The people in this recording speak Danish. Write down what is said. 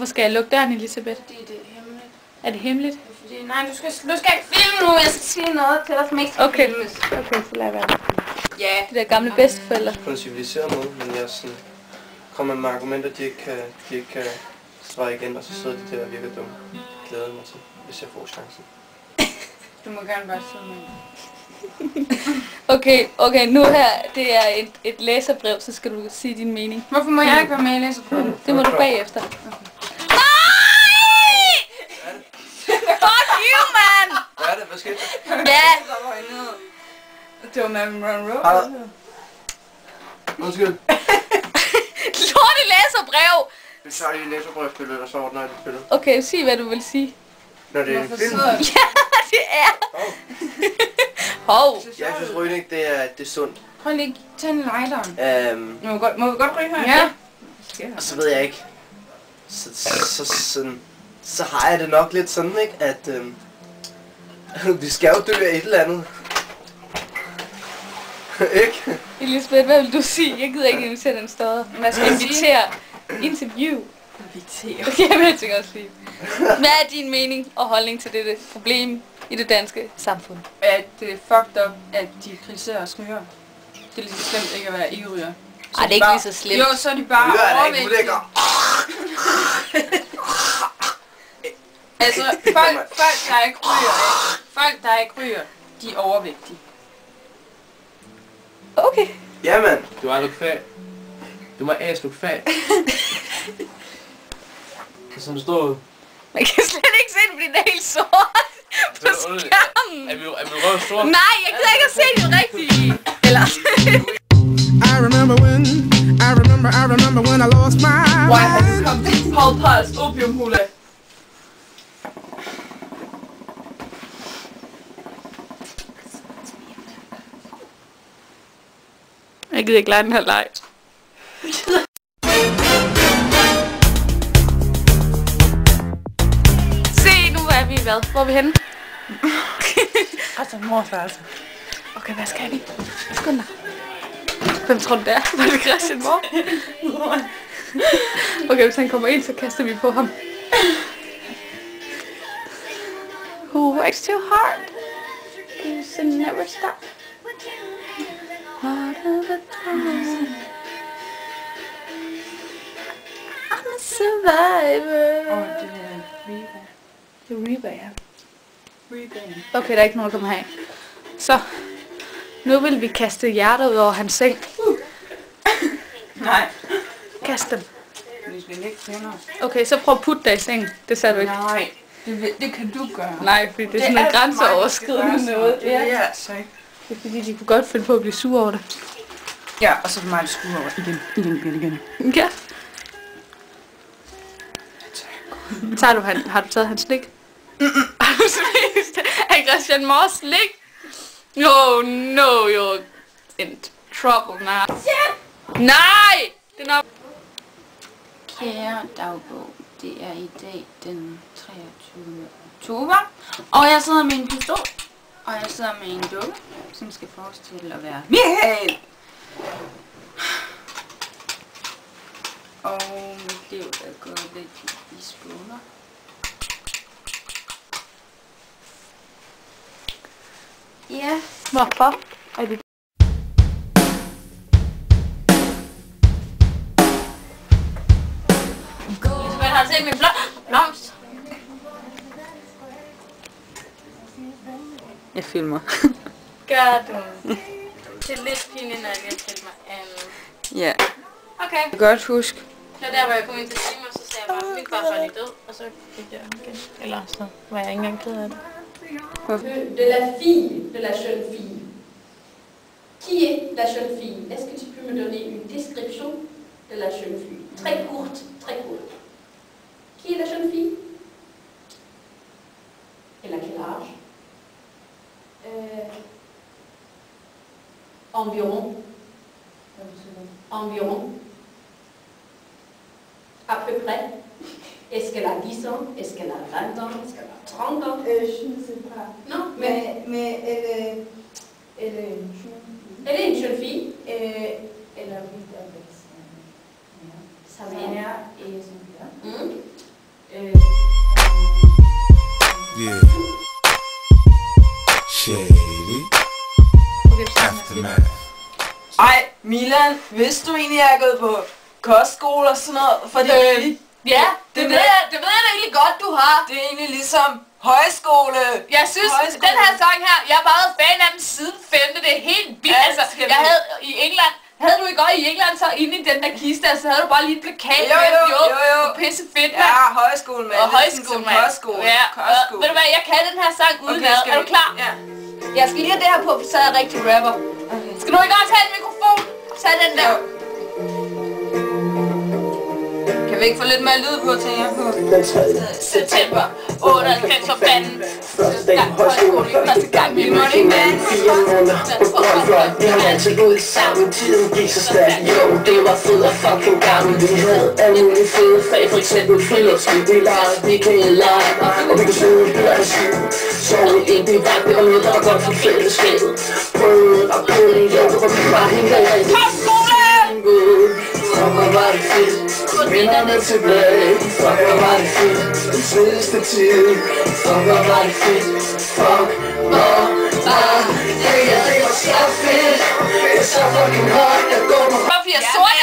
Hvorfor skal jeg lukke døren, Elisabeth? Fordi det er hemmeligt. Er det hemmeligt? Fordi, nej, du skal ikke filme nu. Jeg skal sige noget til dig, som ikke skal filmes. Okay, så lad være. Ja. De der gamle bedsteforældre. På en civiliseret måde, men jeg sådan kommer med argumenter, de ikke kan svare igen, og så sidder de der og virker dumme. Glæder mig til, hvis jeg får chancen. Du må gerne bare sidde med. Okay, nu her, det er et læserbrev, så skal du sige din mening. Hvorfor må jeg ikke være med i læserbrevet? Det må du bagefter. Okay. Nej! Fuck you, man! Hvad er det? Hvad skete der? Ja! Det var Marilyn Monroe. Undskyld. Lorte læserbrev! Vi tager lige læserbrevspillet, og så ordner jeg det spillet. Okay, sig hvad du vil sige. Når det er en film. Ja, det er. Hov. Jeg synes rygning, det er sundt. Prøv lige at tænde lighteren. Må vi godt ryge her? Ja. Og så ved jeg ikke. Så har jeg det nok lidt sådan, ikke? At vi skal jo dø af et eller andet. Ikke? Elisabeth, hvad vil du sige? Jeg gider ikke invitere den større. Man skal invitere. Interview. Jeg vil ikke også sige. Hvad er din mening og holdning til dette problem i det danske samfund? At det er fucked up, at de kritiserer os ryger. Det er lige så slemt ikke at være ikke-ryger. Ej, det er ikke lige så slemt. Jo, så er de bare overvægtige. Altså, folk der ikke ryger, de er overvægtige. Okay. Jamen. Du er lukket fag. Du må slukke fag. Det er sådan, det står ud. Man kan slet ikke se det, fordi det er helt sort på skærmen. Er vi røv sort? Nej, jeg gider ikke at se det rigtige. Eller... I remember when I lost my Why have you come to Paul Potts opiumhule? Jeg gider ikke lege den her leg. Se, nu er vi hvad? Hvor er vi henne? Altså, morfærelse. Okay, hvad skal vi? Skynd dig. Hvem tror du det er? Var det Christian Mor? Okay, hvis han kommer ind, så kaster vi på ham. Who works too hard? You should never stop. Part of the time. I'm a survivor. Og det er Reba. Det er Reba, ja. Reba. Okay, der er ikke nogen, der kommer herind. Så, nu vil vi kaste hjertet ud over hans seng. Nej. Kast dem. Vi skal ikke finde os. Okay, så prøv at putte dig i sengen. Det sagde du ikke. Nej, det kan du gøre. Nej, fordi det er sådan noget grænseoverskridende noget. Ja, det er altså ikke. Det er fordi, de kunne godt finde på at blive sure over det. Ja, og så er det mig, der skuer over igen. Ja. Har du taget hans slik? Har du spist af Christian Mors slik? No, you're in trouble now. Nej! Det er nok... Kære dagbog, det er i dag den 23. oktober, og jeg sidder med en pistol, og jeg sidder med en dukke, som skal forestille at være Michael. Og mit liv er gået lidt i skåler. Ja. Hvorfor er det? Elisabeth har set min blomst. Jeg filmer. Gør du. Det er lidt pinligt, når jeg lige filmer. Ja. Okay. Jeg kan godt huske. Det var der, hvor jeg kom ind til timer, så sagde jeg bare, min far var lige død, og så gik jeg igen. Eller så var jeg ikke engang ked af det. De la fille de la jeune fille. Qui est la jeune fille? Est-ce que tu peux me donner une description de la jeune fille? Très courte, très courte. Qui est la jeune fille? Elle a quel âge? Environ. Environ. À peu près. Est-ce qu'elle a 10 ans? Est-ce qu'elle a 20 ans? Est-ce qu'elle a 30 ans? Je ne sais pas. Non, Mais elle est une jeune fille. elle est une jeune fille. Elle habite avec sa mère Sa mère et son père. Shady. Aftermath. Ej, Milan, vidste du egentlig, at jeg er gået på kostskole og sådan noget? Fordi ja, det ved jeg da egentlig godt, du har. det er egentlig ligesom højskole. Jeg synes, den her sang her, jeg har været fan af den siden 5. Det er helt vildt. Altså, jeg havde i England, havde du ikke også i England så inde i den der kiste, så havde du bare lige et plakat med, jo. Pisse fedt, mand. Ja, højskole, mand. Og højskole, mand. Kostskole. Ja, ved du hvad, jeg kan den her sang udenad. Er du klar? Ja. Jeg skal lige have det her på, så er jeg rigtig rapper. Okay. Skal du ikke også have en mikrofon? Tag den der. Kan vi ikke få lidt mere lyd på, tænker jeg på? September 98 for fanden. Første gang højskole, første gang vi måtte ikke vande. 4 måneder på grønfløj, vi har altid gået sammen. Tiden gik så stærkt, jo, det var fed og fucking gammel. Vi havde alle mulige fede fag, for eksempel friluftsliv. Vi legede, vi kan lege, og vi kunne sidde og høre skiv. Sove i det vagt, det var noget, der var godt for fællesskabet. Brød og kød, jo, det var bare helt rigtigt. Fuck, hvor var det fedt. Minderne tilbage. Fuck, hvor var det fedt. Den sidste tid. Fuck, hvor var det fedt. Fuck, hvor var det. Det var så fedt. Det er så fucking hot. Jeg går på. Hvorfor jeg sort